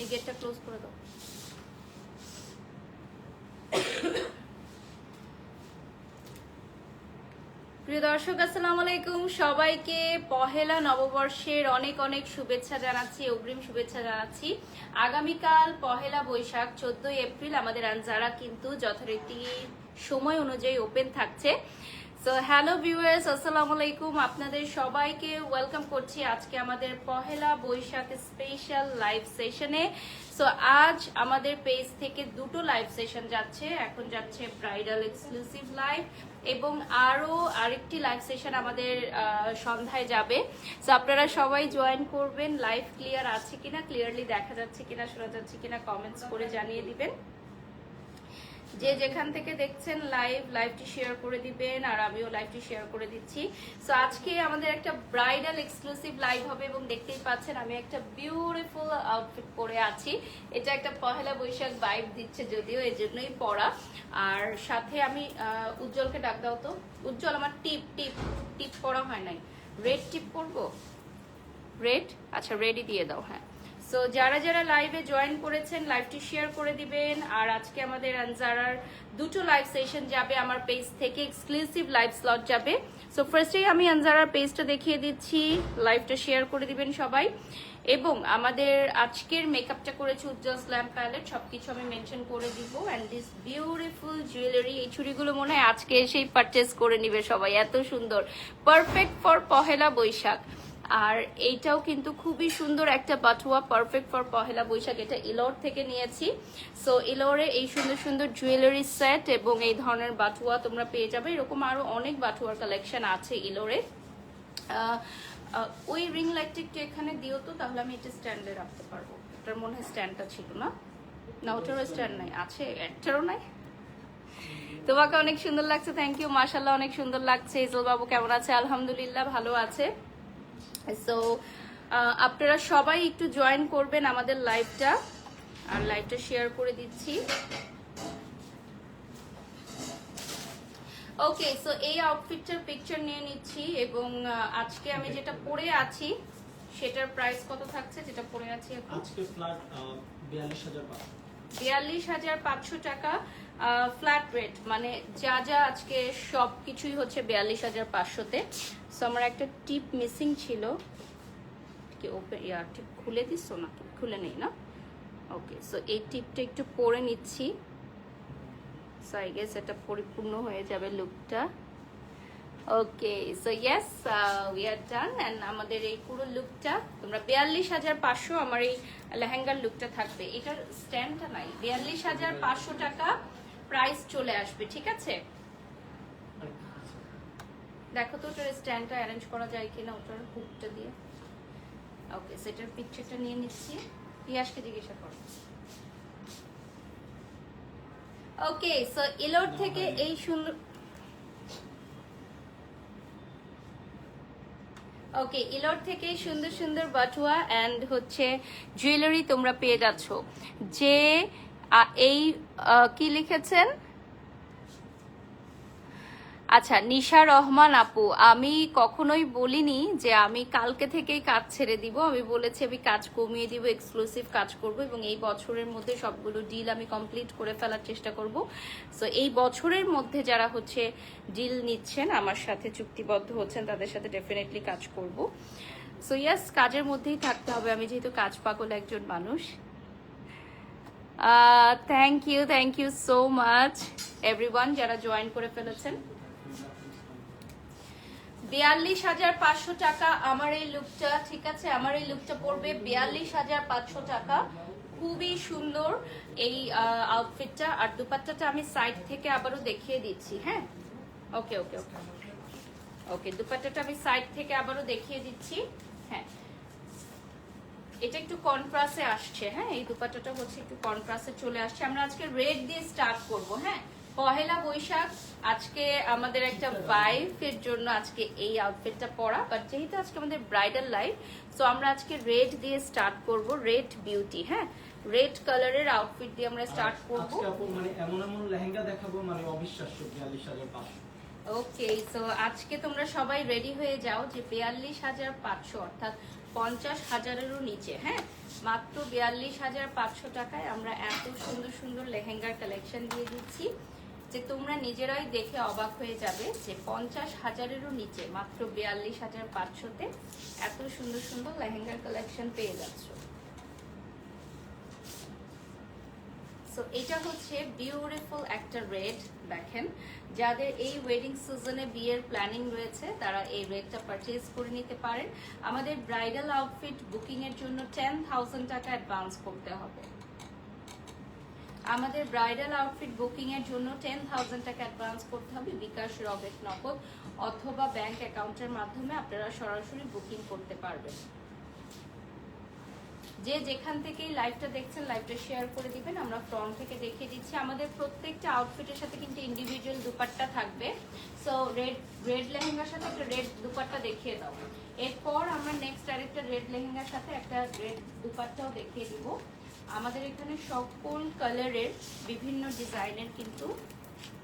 এই গেটটা ক্লোজ করে দাও। প্রিয় দর্শক আসসালামু আলাইকুম, সবাইকে পহেলা নববর্ষের অনেক অনেক শুভেচ্ছা জানাচ্ছি, অগ্রিম শুভেচ্ছা জানাচ্ছি। আগামীকাল পহেলা বৈশাখ 14 এপ্রিল আমাদের আনজারা কিন্তু যথারীতি সময় অনুযায়ী ওপেন থাকছে। সো হ্যালো ভিউয়ার্স, আসসালামু আলাইকুম, আপনাদের সবাইকে ওয়েলকাম করছি আজকে আমাদের পহেলা বৈশাখ স্পেশাল লাইভ সেশনে। সো আজ আমাদের পেজ থেকে দুটো লাইভ সেশন যাচ্ছে। এখন যাচ্ছে ব্রাইডাল এক্সক্লুসিভ লাইভ এবং আরো আরেকটি লাইভ সেশন আমাদের সন্ধ্যায় যাবে। সো আপনারা সবাই জয়েন করবেন। লাইভ ক্লিয়ার আছে কিনা, ক্লিয়ারলি দেখা যাচ্ছে কিনা, শোনা যাচ্ছে কিনা কমেন্টস করে জানিয়ে দিবেন। যে যেখান থেকে দেখছেন লাইভটি শেয়ার করে দিবেন, আর আমিও লাইভটি শেয়ার করে দিচ্ছি। সো আজকে আমাদের একটা ব্রাইডাল এক্সক্লুসিভ লাইভ হবে এবং দেখতেই পাচ্ছেন আমি একটা বিউটিফুল আউটফিট পরে আছি। এটা একটা পহেলা বৈশাখ ভাইব দিচ্ছে, যদিও এই জন্যই পরা। আর সাথে আমি উজ্জ্বলকে ডাক দাও তো। উজ্জ্বল, আমার টিপ টিপ টিপ পরা হয় নাই, রেড টিপ পরবো। রেড, আচ্ছা রেডি দিয়ে দাও। হ্যাঁ, সো যারা যারা লাইভে জয়েন করেছেন লাইভটি শেয়ার করে দিবেন। আর আজকে আমাদের আনজারার দুটো লাইভ সেশন যাবে আমার পেজ থেকে, এক্সক্লুসিভ লাইভ স্লট যাবে। সো ফার্স্টেই আমি আনজারার পেজটা দেখিয়ে দিচ্ছি, লাইভটা শেয়ার করে দিবেন সবাই। এবং আমাদের আজকের মেকআপটা করেছে উজ্জ্বল স্ল্যাম প্যালেট, সবকিছু আমি মেনশন করে দিব। অ্যান্ড দিস বিউটিফুল জুয়েলারি, এই চুড়িগুলো মনে হয় আজকে এসেই পারচেস করে নিবে সবাই, এত সুন্দর, পারফেক্ট ফর পহেলা বৈশাখ। আর এইটাও কিন্তু খুবই সুন্দর একটা বাটুয়া, পারফেক্ট ফর পহেলা বৈশাখ। এটা ইলোর থেকে নিয়েছি। সো ইলোরে এই সুন্দর সুন্দর জুয়েলারি সেট এবং এই ধরনের বাটুয়া তোমরা পেয়ে যাবে। এরকম আরো অনেক বাটুয়ার কালেকশন আছে ইলোরে। ওই রিং লাইটটা একটু এখানে দিও তো, তাহলে আমি এটা স্ট্যান্ডে রাখতে পারবো। এটার মনে হয় স্ট্যান্ডটা ছিল না, না ওটারও স্ট্যান্ড নাই, আছে একটারও নাই। তোমাকে অনেক সুন্দর লাগছে, থ্যাংক ইউ, মাশাআল্লাহ অনেক সুন্দর লাগছে। ইজল বাবু কেমন আছে? আলহামদুলিল্লাহ ভালো আছে। সো আপনারা সবাই একটু জয়েন করবেন আমাদের লাইভটা, আর লাইভটা শেয়ার করে দিচ্ছি। ওকে, সো এই আউটফিটটার পিকচার নিয়ে নিচ্ছি এবং আজকে আমি যেটা পরে আছি সেটার প্রাইস কত থাকছে? যেটা পরে আছি এখন আজকে ফ্ল্যাট 42,500 টাকা ফ্ল্যাট রেট, মানে যা যা আজকে সব কিছুই হচ্ছে 42,500-তে। সো আমার একটা টিপ মিসিং ছিল, কি ওপেন ইয়ার টিপ খুলে দিচ্ছ নাকি? খুলে নেই না? ওকে, সো এই টিপটা একটু পরে নিচ্ছি। সো আই গেস এটা পরিপূর্ণ হয়ে যাবে লুকটা। Okay, so yes we are done. And আমাদের এই পুরো লুকটা তোমরা 42,500 আমার এই লেহেঙ্গার লুকটা থাকবে। এটার স্ট্যান্ডটা নাই, 42,500 টাকা প্রাইস চলে আসবে, ঠিক আছে? দেখো তো ওটার স্ট্যান্ডটা অ্যারেঞ্জ করা যায় কিনা, ওটার হুকটা দিয়ে। ওকে, সেটার পিকচারটা নিয়ে নিচ্ছি, ইয়াসকে জিজ্ঞাসা করো। ওকে, সো ইলোর থেকে এই সুন্দর, ওকে ইলোর থেকে সুন্দর সুন্দর বাটুয়া অ্যান্ড হচ্ছে জুয়েলারি তোমরা পেয়ে যাচ্ছ। যে এই কি লিখেছেন? আচ্ছা, নিশা রহমান আপু, আমি কখনোই বলিনি যে আমি কালকে থেকেই কাজ ছেড়ে দিব। আমি বলেছি আমি কাজ কমিয়ে দিব, এক্সক্লুসিভ কাজ করব এবং এই বছরের মধ্যে সবগুলো ডিল আমি কমপ্লিট করে ফেলার চেষ্টা করব। সো এই বছরের মধ্যে যারা হচ্ছে ডিল নিচ্ছেন আমার সাথে, চুক্তিবদ্ধ হচ্ছেন, তাদের সাথে ডেফিনেটলি কাজ করব। সো ইয়াস, কাজের মধ্যেই থাকতে হবে, আমি যেহেতু কাজ পাগল একজন মানুষ। Thank you so much everyone যারা জয়েন করে ফেলেছেন। 42,500 টাকা আমার এই লুকটা, ঠিক আছে? আমার এই লুকটা পড়বে 42,500 টাকা। খুবই সুন্দর এই আউটফিটটা। আর দুপাট্টাটা আমি সাইড থেকে আবারও দেখিয়ে দিচ্ছি। হ্যাঁ, ওকে ওকে ওকে ওকে, দুপাট্টাটা আমি সাইড থেকে আবারও দেখিয়ে দিচ্ছি। হ্যাঁ, এটা একটু কন্ট্রাস্টে আসছে। হ্যাঁ, এই দুপাট্টাটা হচ্ছে একটু কন্ট্রাস্টে চলে আসছে। আমরা আজকে রেড দিয়ে স্টার্ট করব। হ্যাঁ, পহেলা বৈশাখ, আজকে আমাদের একটা ভাইফের জন্য আজকে এই আউটফিটটা পরা, বাট যেহেতু আজকে আমাদের ব্রাইডাল লাইফ, সো আমরা আজকে রেড দিয়ে স্টার্ট করব। রেড বিউটি, হ্যাঁ, রেড কালারের আউটফিট দিয়ে আমরা স্টার্ট করব। আজকে আপু মানে এমন এমন লেহেঙ্গা দেখাবো, মানে অবিশ্বাস্য। 42,500। ওকে, সো আজকে তোমরা সবাই রেডি হয়ে যাও যে 42,500 অর্থাৎ 50,000-এরও নিচে। হ্যাঁ, মাত্র 42,500 টাকায় আমরা এত সুন্দর সুন্দর লেহেঙ্গার কালেকশন দিয়ে দিচ্ছি যে তোমরা নিজেরাই দেখে অবাক হয়ে যাবে যে 50,000-এরও নিচে মাত্র 42,500-তে এত সুন্দর সুন্দর লেহেঙ্গার কালেকশন পেয়ে যাচ্ছ। সো এটা হচ্ছে বিউটিফুল একটা রেড। দেখেন, যাদের এই ওয়েডিং সিজনে বিয়ের প্ল্যানিং রয়েছে তারা এই রেডটা পারচেজ করে নিতে পারেন। আমাদের ব্রাইডাল আউটফিট বুকিং এর জন্য 10,000 টাকা অ্যাডভান্স করতে হবে। আমাদের ব্রাইডাল আউটফিট বুকিং এর জন্য 10,000 টাকা অ্যাডভান্স করতে হবে বিকাশ, রকেট, নগদ অথবা ব্যাংক অ্যাকাউন্টের মাধ্যমে আপনারা সরাসরি বুকিং করতে পারবেন। যে যেখান থেকেই লাইভটা দেখছেন লাইভটা শেয়ার করে দিবেন। আমরা ফ্রন্ট থেকে দেখিয়ে দিচ্ছি। আমাদের প্রত্যেকটা আউটফিটের সাথে কিন্তু ইন্ডিভিজুয়াল দুপাট্টা থাকবে। সো রেড লেহেঙ্গার সাথে একটা রেড দুপাট্টা দেখিয়ে দাও। এরপর আমরা নেক্সট আরেকটা রেড লেহেঙ্গার সাথে একটা রেড দুপাট্টাও দেখিয়ে দিব। আমাদের এখানে সকল কালারের বিভিন্ন ডিজাইনের কিন্তু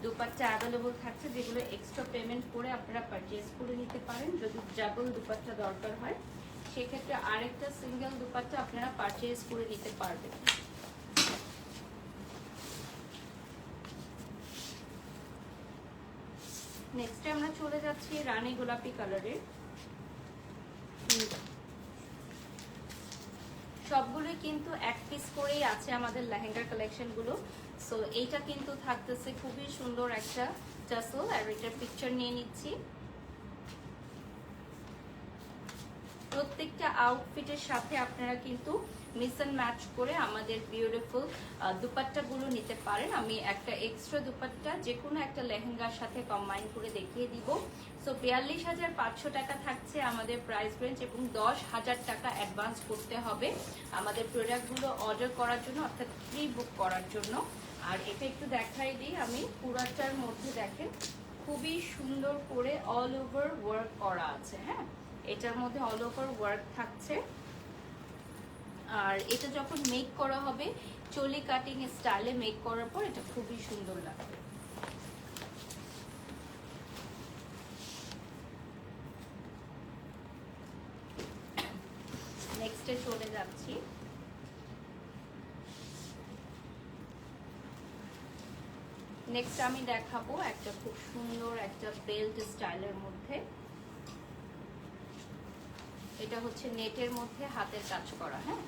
দুপাট্টা অ্যাভেলেবল থাকছে, যেগুলো এক্সট্রা পেমেন্ট করে আপনারা পারচেজ করে নিতে পারেন। যদি ডাবল দুপাট্টা দরকার হয় সেক্ষেত্রে আরেকটা সিঙ্গেল দুপাট্টা আপনারা পারচেজ করে নিতে পারবেন। নেক্সটে আমরা চলে যাচ্ছি রানী গোলাপি কালারের। সবগুলোই কিন্তু এক পিস করেই আছে আমাদের লেহেঙ্গার কালেকশন গুলো। সো এইটা কিন্তু থাকতেছে খুবই সুন্দর একটা টাসেল, আর এটার পিকচার নিয়ে নিচ্ছি। প্রত্যেকটা আউটফিটের সাথে আপনারা কিন্তু মিক্স এন্ড ম্যাচ করে আমাদের বিউটিফুল দুপাট্টাগুলো নিতে পারেন। আমি একটা এক্সট্রা দুপাট্টা যে কোনো একটা লেহেঙ্গার সাথে কম্বাইন করে দেখিয়ে দিব। সো 42,500 টাকা থাকছে আমাদের প্রাইস রেঞ্জ, এবং 10,000 টাকা অ্যাডভান্স করতে হবে আমাদের প্রোডাক্টগুলো অর্ডার করার জন্য, অর্থাৎ প্রি বুক করার জন্য। আর এটা একটু দেখাই দিই আমি, পুরাটার মধ্যে দেখেন খুবই সুন্দর করে অল ওভার ওয়ার্ক করা আছে। হ্যাঁ, এটার মধ্যে অল ওভার ওয়ার্ক থাকছে। আর এটা যখন মেক করা হবে চলি কাটিং স্টাইলে মেক করার পর এটা খুবই সুন্দর লাগবে। নেক্সটে চলে যাচ্ছি। নেক্সট আমি দেখাবো একটা খুব সুন্দর একটা বেল্ট স্টাইলের মধ্যে। এটা হচ্ছে নেটের মধ্যে হাতের কাজ করা। হ্যাঁ,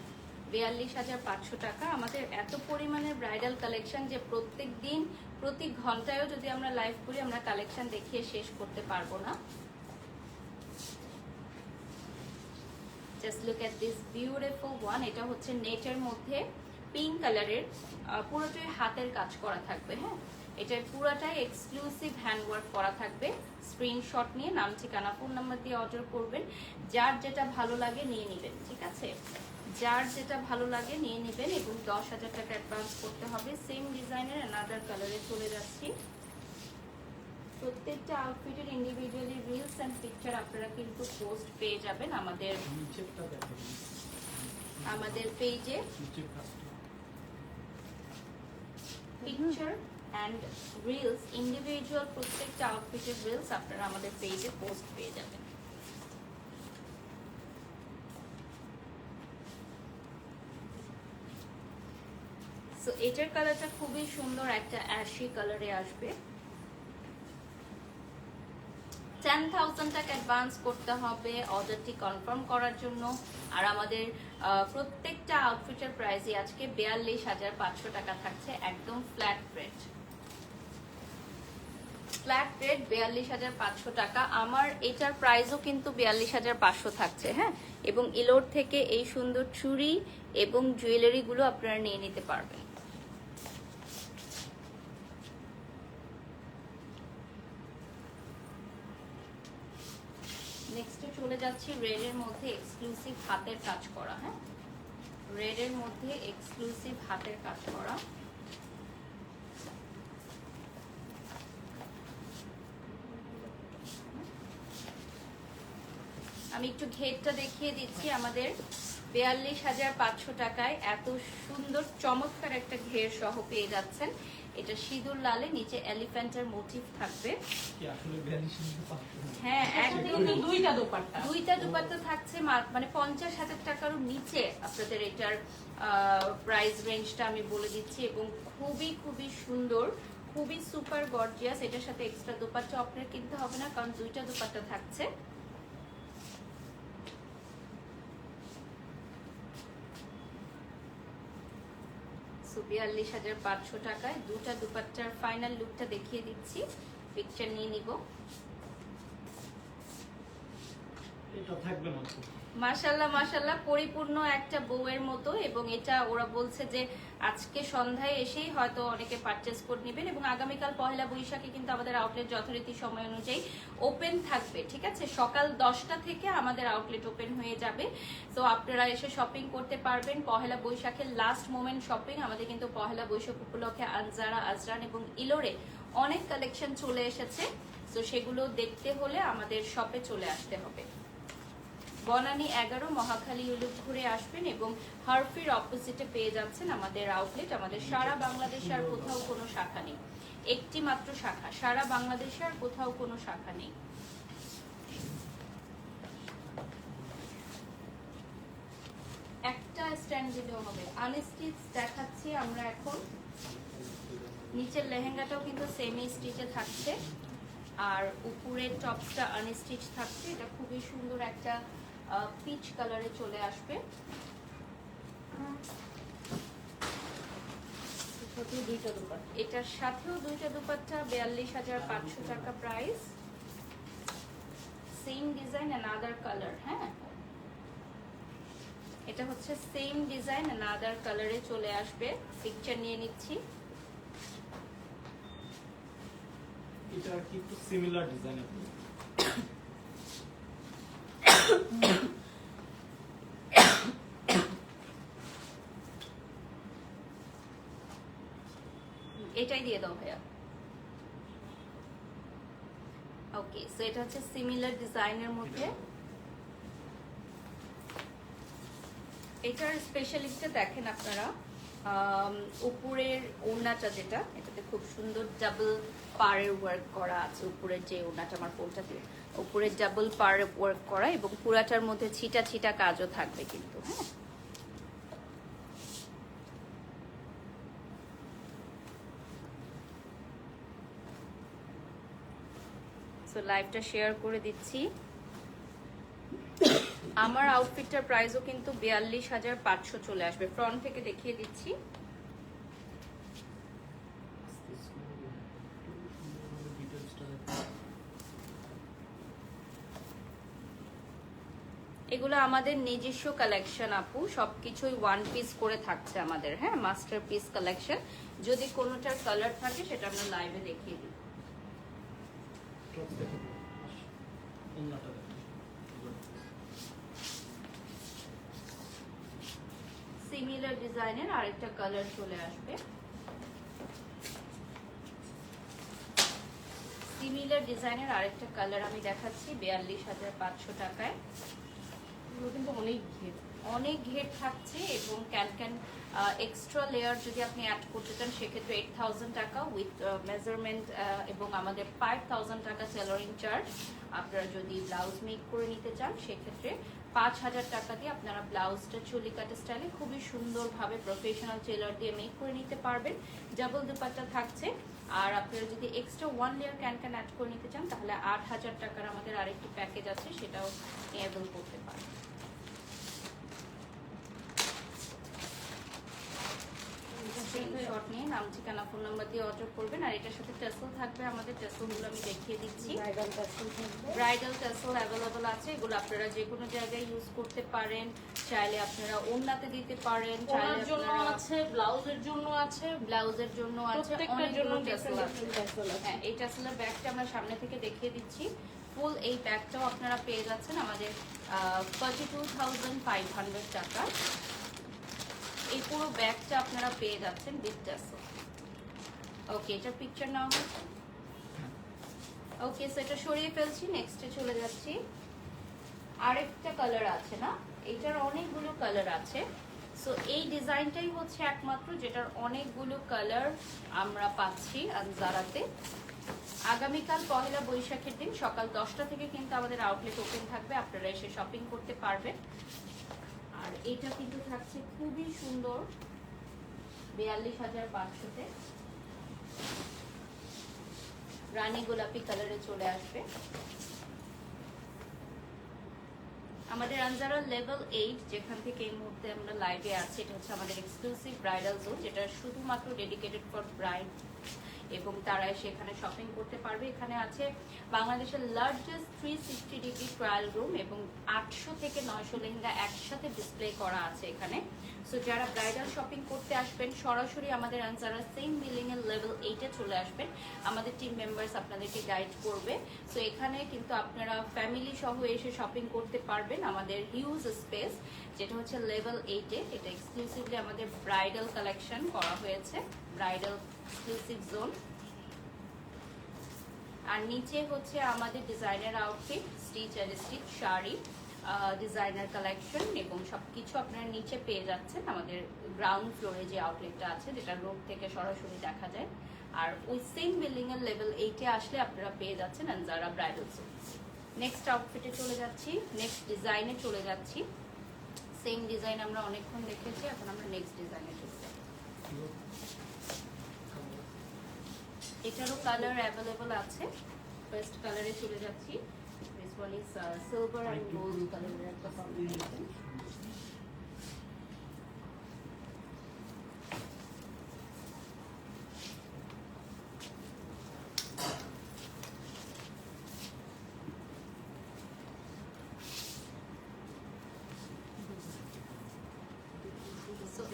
42,500 টাকা। আমাদের এত পরিমাণের ব্রাইডাল কালেকশন যে প্রত্যেক দিন প্রতি ঘন্টায়ও যদি আমরা লাইভ করি আমরা কালেকশন দেখিয়ে শেষ করতে পারবো না। Just look at this beautiful one. এটা হচ্ছে নেটের মধ্যে পিঙ্ক কালারের, পুরোটাই হাতের কাজ করা থাকবে। হ্যাঁ, এটার পুরোটাই এক্সক্লুসিভ হ্যান্ডওয়ার্ক করা থাকবে। স্ক্রিনশট নিয়ে নাম, ঠিকানা, ফোন নাম্বার দিয়ে অর্ডার করবেন। যার যেটা ভালো লাগে নিয়ে নেবেন, ঠিক আছে? যার যেটা ভালো লাগে নিয়ে নেবেন, এবং 10,000 টাকা অ্যাডভান্স করতে হবে। সেম ডিজাইনের অ্যানাদার কালারে চলে যাচ্ছি। প্রত্যেকটা আউটফিটের ইন্ডিভিজুয়ালি রিলস এন্ড পিকচার আপনারা কিন্তু পোস্ট পেয়ে যাবেন আমাদের পেজে। পিকচার অ্যান্ড রিলস, ইন্ডিভিজুয়াল প্রত্যেকটা আউটফিটের রিলস আপনারা আমাদের পেজে পোস্ট পেয়ে যাবেন। সো এটার কালারটা খুবই সুন্দর, একটা অ্যাশি কালারে আসবে। 10,000 টাকা অ্যাডভান্স করতে হবে অর্ডারটি কনফার্ম করার জন্য। আর আমাদের প্রত্যেকটা আউটফিটের প্রাইসই আজকে 42,500 টাকা থাকছে, একদম ফ্ল্যাট রেট। ফ্ল্যাট রেট 42,500 টাকা। আমার এটার প্রাইসও কিন্তু 42,500 থাকছে। হ্যাঁ, এবং ইলোর থেকে এই সুন্দর চুড়ি এবং জুয়েলারিগুলো আপনারা নিয়ে নিতে পারবেন। নেক্সটে চলে যাচ্ছি রেডের মধ্যে এক্সক্লুসিভ হাতের কাজ করা। হ্যাঁ, রেডের মধ্যে এক্সক্লুসিভ হাতের কাজ করা। আমি একটু ঘেরটা দেখিয়ে দিচ্ছি। আমাদের 42,500 টাকায় এত সুন্দর চমৎকার একটা ঘের সহ পেয়ে যাচ্ছেন। এটা সিঁদুর লালে, নিচে এলিফ্যান্টের মোটিভ থাকবে। কি আসলে 42,500? হ্যাঁ, একদম দুইটা দোপাট্টা। দুইটা দুপাট্টা থাকছে মানে 50,000 টাকারও নিচে আপনাদের এটার প্রাইস রেঞ্জটা আমি বলে দিচ্ছি, এবং খুবই খুবই সুন্দর, খুবই সুপার গর্জিয়াস। এটার সাথে এক্সট্রা দুপাট্টা আপনার কিনতে হবে না, কারণ দুইটা দুপাট্টা থাকছে। সো 42,500 টাকায় দুটা দুপাট্টার ফাইনাল লুকটা দেখিয়ে দিচ্ছি, পিকচার নিয়ে নিব। এটা থাকবে মাত্র। মাশাল্লাহ মাশাল্লাহ, পরিপূর্ণ একটা বউয়ের মতো। এবং এটা ওরা বলছে যে আজকে সন্ধ্যায় এসেই হয়তো অনেকে পারচেজ করে নেবেন, এবং আগামীকাল পহেলা বৈশাখে কিন্তু আমাদের আউটলেট যথারীতি সময় অনুযায়ী ওপেন থাকবে, ঠিক আছে? সকাল 10টা থেকে আমাদের আউটলেট ওপেন হয়ে যাবে। তো আপনারা এসে শপিং করতে পারবেন। পহেলা বৈশাখের লাস্ট মোমেন্ট শপিং। আমাদের কিন্তু পহেলা বৈশাখ উপলক্ষে আনজারা, আজরান এবং ইলোরে অনেক কালেকশন চলে এসেছে। তো সেগুলো দেখতে হলে আমাদের শপে চলে আসতে হবে। বনানী 11 মহাখালী ইউলুপ ঘুরে আসবেন, এবং হারফির অপোজিটে পেয়ে যাচ্ছেন আমাদের আউটলেট। আমাদের সারা বাংলাদেশে আর কোথাও কোনো শাখা নেই, একটি মাত্র শাখা। সারা বাংলাদেশে আর কোথাও কোনো শাখা নেই। একটা স্ট্যান্ড দিলেও হবে। আনস্টিচ দেখাচ্ছি আমরা এখন। নিচের লেহেঙ্গাটাও কিন্তু সেমি স্টিচে থাকছে, আর উপরের টপসটা আনস্টিচ থাকছে। এটা খুবই সুন্দর একটা পিচ কালারে চলে আসবে। এটার সাথেও দুইটা দুপাট্টা, 42,500 টাকা price. Same design and other colour. হ্যাঁ, এটা হচ্ছে সেম ডিজাইন এন্ড আদার কালারে চলে আসবে। পিকচার নিয়ে নিচ্ছি। এটা কি একটু সিমিলার ডিজাইন আছে। এটাই দিয়ে দাও ভাইয়া। ওকে, সো এটা হচ্ছে সিমিলার ডিজাইনের মধ্যে। এটার স্পেশালিস্টটা দেখেন আপনারা। উপরের ওড়নাটা যেটা, এটাতে খুব সুন্দর ডাবল পাড়ের ওয়ার্ক করা আছে। উপরের যে ওড়নাটা, আমার ফোনটা দিয়ে, উপরে ডাবল পাড়ের ওয়ার্ক করা, এবং পুরাটার মধ্যে ছিটা ছিটা কাজও থাকবে কিন্তু। হ্যাঁ, সো লাইভটা শেয়ার করে দিচ্ছি। আমার আউটফিটটার প্রাইসও কিন্তু 42,500 চলে আসবে। ফ্রন্ট থেকে দেখিয়ে দিচ্ছি। এগুলো আমাদের নিজস্ব কালেকশন আপু, সবকিছুই ওয়ান পিস করে থাকছে আমাদের। হ্যাঁ, মাস্টার পিস কালেকশন। যদি কোনোটার কালার থাকে সেটা আমরা লাইভে দেখিয়ে দিই। টপস দেখো। অন্যটা দেখো। সিমিলার ডিজাইনের আরেকটা কালার চলে আসবে। সিমিলার ডিজাইনের আরেকটা কালার আমি দেখাচ্ছি 42,500 টাকায়। এগুলো কিন্তু অনেক ঘের। অনেক ঘের থাকছে, এবং ক্যান এক্সট্রা লেয়ার যদি আপনি অ্যাড করতে চান সেক্ষেত্রে 8,000 টাকা উইথ মেজারমেন্ট, এবং আমাদের 5,000 টাকা টেলারিং চার্জ। আপনারা যদি ব্লাউজ মেক করে নিতে চান সেক্ষেত্রে 5,000 টাকা দিয়ে আপনারা ব্লাউজটা চুলি কাটা স্টাইলে খুবই সুন্দরভাবে প্রফেশনাল টেলার দিয়ে মেক করে নিতে পারবেন। ডাবল দুপাট্টা থাকছে। আর আপনারা যদি এক্সট্রা 1 লেয়ার ক্যান অ্যাড করে নিতে চান তাহলে 8,000 টাকার আমাদের আরেকটি প্যাকেজ আছে, সেটাও এভেল করতে পারেন। স্ক্রিনশট নিয়ে নাম, ঠিকানা, ফোন নাম্বার দিয়ে অর্ডার করবেন। আর এটার সাথে টেসেল থাকবে। আমাদের টেসেলগুলো আমি দেখিয়ে দিচ্ছি। ব্রাইডাল টেসেল থাকবে। ব্রাইডাল টেসেল অ্যাভেলেবল আছে। এগুলো আপনারা যে কোনো জায়গায় ইউজ করতে পারেন। চাইলে আপনারা ওড়নাতে দিতে পারেন, চাইলে ওনার জন্য আপনারা আছে, ব্লাউজের জন্য আছে, ব্লাউজের জন্য আছে, প্রত্যেকটার জন্য অনেকগুলো টেসেল আছে। টেসেল আছে। হ্যাঁ, এই টেসেলের ব্যাগটা আমরা সামনে থেকে দেখিয়ে দিচ্ছি। ফুল এই ব্যাগটাও আপনারা পেয়ে যাচ্ছেন আমাদের 42,500 টাকা। এই পুরো ব্যাগটা আপনারা পেয়ে যাচ্ছেন উইথ টেসেল। ওকে, এটা পিকচার নাও হচ্ছে। ওকে, সো এটা সরিয়ে ফেলছি, নেক্সটে চলে যাচ্ছি। আরেকটা কালার আছে না, এটার অনেকগুলো কালার আছে। সো এই ডিজাইনটাই হচ্ছে একমাত্র যেটার অনেকগুলো কালার আমরা পাচ্ছি আনজারাতে। আগামীকাল পহেলা বৈশাখের দিন সকাল 10টা থেকে কিন্তু আমাদের আউটলেট ওপেন থাকবে, আপনারা এসে শপিং করতে পারবেন। আর এটা কিন্তু থাকছে খুবই সুন্দর 42,500-তে, রানী গোলাপি কালারে চলে আসবে। আমাদের আনজারা লেভেল 8 যেখান থেকে এই মুহূর্তে আমরা লাইভে আছি, এটা হচ্ছে আমাদের এক্সক্লুসিভ ব্রাইডাল জোন, যেটা শুধুমাত্র ডেডিকেটেড ফর ব্রাইড এবং তারা সেখানে শপিং করতে পারবে। এখানে আছে বাংলাদেশের লার্জেস্ট 360 ডিগ্রি ট্রায়াল রুম এবং 800 থেকে 900 লেহেঙ্গা একসাথে ডিসপ্লে করা আছে এখানে। সো যারা ব্রাইডাল শপিং করতে আসবেন সরাসরি আমাদের আনজারা সেম বিল্ডিং এর লেভেল 8-এ চলে আসবেন, আমাদের টিম মেম্বার্স আপনাদেরকে গাইড করবে। সো এখানে কিন্তু আপনারা ফ্যামিলি সহ এসে শপিং করতে পারবেন। আমাদের হিউজ স্পেস যেটা হচ্ছে লেভেল 8-এ, এটা এক্সক্লুসিভলি আমাদের ব্রাইডাল কালেকশন করা হয়েছে, ব্রাইডাল এক্সক্লুসিভ জোন। আর নিচে হচ্ছে আমাদের ডিজাইনার আউটফিট, স্টিচ আর স্টিচ শাড়ি, ডিজাইনার কালেকশন এবং সবকিছু আপনারা নিচে পেয়ে যাচ্ছেন আমাদের গ্রাউন্ড ফ্লোরে যে আউটলেটটা আছে, যেটা রোড থেকে সরাসরি দেখা যায়। আর ওই সেম বিল্ডিং এর লেভেল 8-এ আসলে আপনারা পেয়ে যাচ্ছেন আনজারা ব্রাইডাল জোন। নেক্সট আউটফিটে চলে যাচ্ছি, নেক্সট ডিজাইনে চলে যাচ্ছি। সেম ডিজাইন আমরা অনেকক্ষণ দেখেছি, এখন আমরা নেক্সট ডিজাইনে চলে যাচ্ছি। এটারও কালার অ্যাভেলেবল আছে। ফার্স্ট কালারে চলে যাচ্ছি, this one is silver and gold কালারের একটা কম্বিনেশন।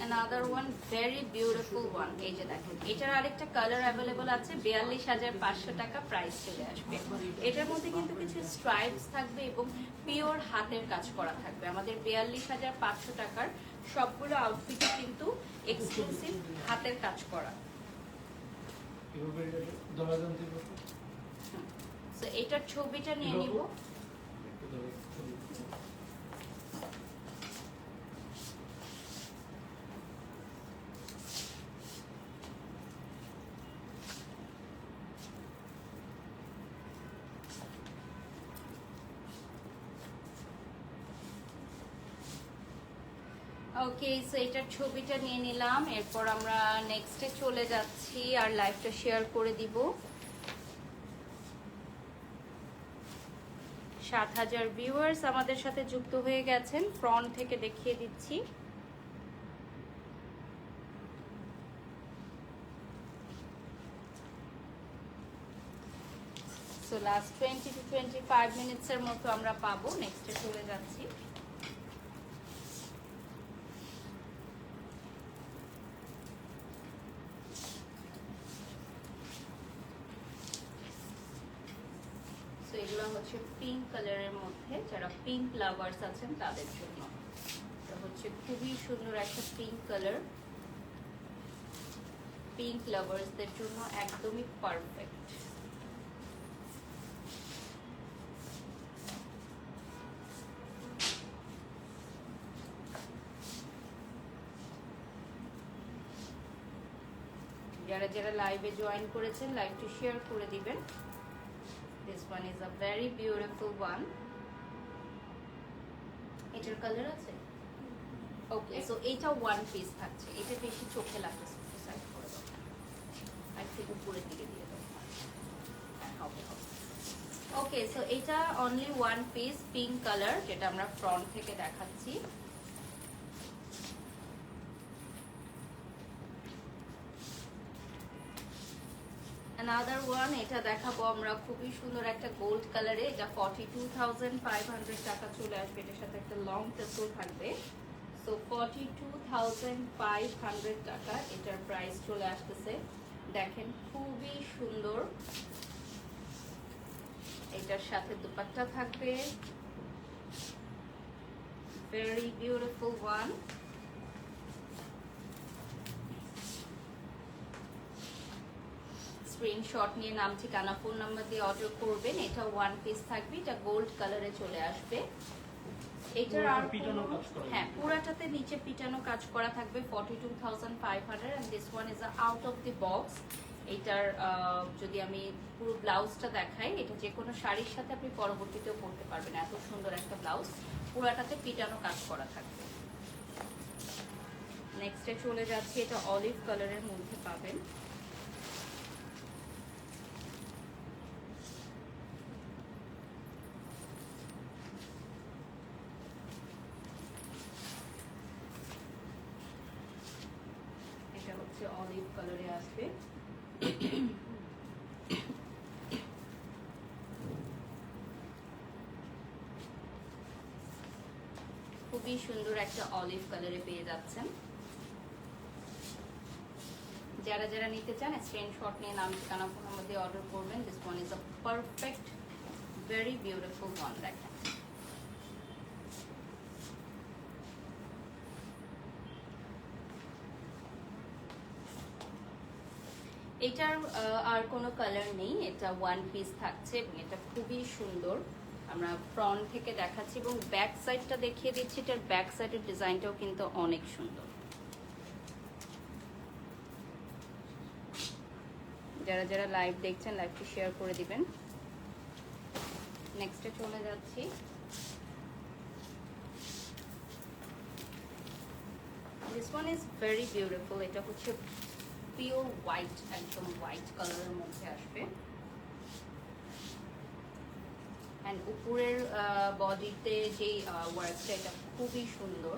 Another one very beautiful one, এই যে দেখেন এটার আরেকটা কালার অ্যাভেলেবল আছে, 42,500 টাকা প্রাইস চলে আসবে। এটার মধ্যে কিন্তু কিছু স্ট্রাইপস থাকবে এবং পিওর হাতের কাজ করা থাকবে। আমাদের 42,500 টাকার সবগুলো আউটফিটে কিন্তু এক্সক্লুসিভ হাতের কাজ করা। সো এটার ছবিটা নিয়ে নিব। ওকে, সো এটার ছবিটা নিয়ে নিলাম, এরপর আমরা নেক্সটে চলে যাচ্ছি আর লাইভটা শেয়ার করে দিব। 7,000 ভিউয়ার্স আমাদের সাথে যুক্ত হয়ে গেছেন, ফ্রন্ট থেকে দেখিয়ে দিচ্ছি। সো লাস্ট 20 to 25 মিনিটসের মতো আমরা পাবো, নেক্সটে চলে যাচ্ছি। এগুলো হচ্ছে পিঙ্ক কালারের মধ্যে, যারা পিঙ্ক লাভার্স আছেন তাদের জন্য এটা হচ্ছে খুবই সুন্দর একটা পিঙ্ক কালার, পিঙ্ক লাভার্সদের জন্য একদমই পারফেক্ট। যারা যারা লাইভে জয়েন করেছেন লাইভটি শেয়ার করে দিবেন। This one is a very beautiful one. এটার কালার আছে? ওকে, সো এটা ওয়ান পিস থাকছে, এটা বেশি চোখে লাগছে, সাইড করে দাও, আর থেকে উপরের দিকে দিয়ে দাও। ওকে, সো এটা only one piece pink colour, যেটা আমরা ফ্রন্ট থেকে দেখাচ্ছি। Another one, এটা দেখাবো আমরা খুবই সুন্দর একটা গোল্ড কালারে, এটা 42,500 টাকা চলে আসবে, এটার সাথে একটা লং টেসেল থাকবে। সো 42,500 টাকা এটার প্রাইস চলে আসতেছে। দেখেন খুবই সুন্দর, এটার সাথে দুপাট্টা থাকবে, ভেরি বিউটিফুল ওয়ান। স্ক্রিনশট নিয়ে নাম ঠিকানা ফোন নাম্বার দিয়ে অর্ডার করবেন। এটা ওয়ান পিস থাকবে, এটা গোল্ড কালারে চলে আসবে। এটার আর পিটানো কোনো- কাজ করা হ্যাঁ পুরাটাতে নিচে পিটানো কাজ করা থাকবে 42,500 and this one is out of the box। এটার যদি আমি পুরো ব্লাউজটা দেখাই, এটা যে কোনো শাড়ির সাথে আপনি পরবর্তীতেও পরতে পারবেন, এত সুন্দর একটা ব্লাউজ, পুরাটাতে পিটানো কাজ করা থাকবে। নেক্সটে চলে যাচ্ছে, এটা অলিভ কালারের মধ্যে পাবেন। এটা হচ্ছে অলিভ কালারে আসবে। খুবই সুন্দর একটা অলিভ কালারে পেয়ে যাচ্ছেন। যারা যারা নিতে চান স্ক্রিনশট নিয়ে নাম ঠিকানা ফোন নাম্বার দিয়ে অর্ডার করবেন। This one is a perfect very beautiful one. দেখেন এটার আর কোনো কালার নেই, এটা ওয়ান পিস থাকছে এবং এটা খুবই সুন্দর। আমরা ফ্রন্ট থেকে দেখাচ্ছি এবং ব্যাক সাইডটা দেখিয়ে দিচ্ছি। এটার ব্যাক সাইডের ডিজাইনটাও কিন্তু অনেক সুন্দর। যারা যারা লাইভ দেখছেন লাইভটি শেয়ার করে দিবেন। নেক্সটে চলে যাচ্ছি, this one is very beautiful. এটা হচ্ছে পিওর হোয়াইট, একদম হোয়াইট কালারের মধ্যে আসবে। অ্যান্ড উপরের বডিতে যে ওয়ার্কটা এটা খুবই সুন্দর।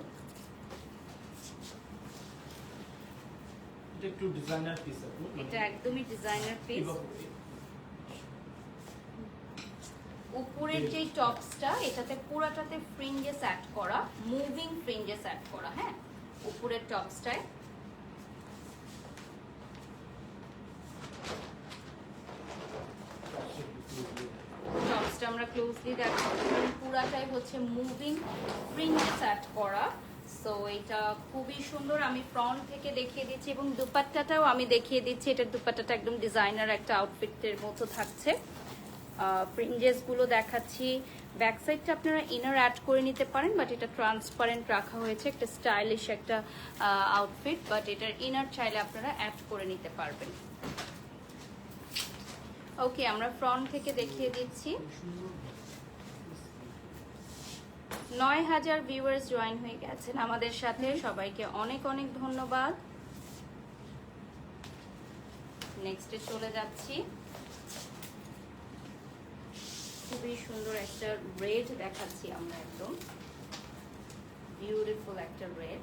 এটা একটু ডিজাইনার পিস আপু, এটা একদমই ডিজাইনার পিস। উপরের যে টপসটা এটাতে পুরাটাতে ফ্রিঞ্জেস অ্যাড করা, মুভিং ফ্রিঞ্জেস অ্যাড করা। হ্যাঁ উপরের টপসটায় টপসটা আমরা ক্লোজলি দেখাবো, পুরাটাই হচ্ছে মুভিং ফ্রিঞ্জেস অ্যাড করা। সো এটা খুবই সুন্দর। আমি ফ্রন্ট থেকে দেখিয়ে দিচ্ছি এবং দুপাট্টাটাও আমি দেখিয়ে দিচ্ছি। এটার দুপাট্টাটা একদম ডিজাইনার একটা আউটফিটের মতো থাকছে। ফ্রিঞ্জেস গুলো দেখাচ্ছি। ব্যাক সাইডটা আপনারা ইনার অ্যাড করে নিতে পারেন, বাট এটা ট্রান্সপারেন্ট রাখা হয়েছে, একটা স্টাইলিশ একটা আউটফিট, বাট এটার ইনার চাইলে আপনারা অ্যাড করে নিতে পারবেন। ওকে আমরা ফ্রন্ট থেকে দেখিয়ে দিচ্ছি। 9,000 ভিউয়ার্স জয়েন হয়ে গেছেন আমাদের সাথে, সবাইকে অনেক অনেক ধন্যবাদ। নেক্সটে চলে যাচ্ছি, খুবই সুন্দর একটা রেড দেখাচ্ছি আমরা, একদম বিউটিফুল একটা রেড।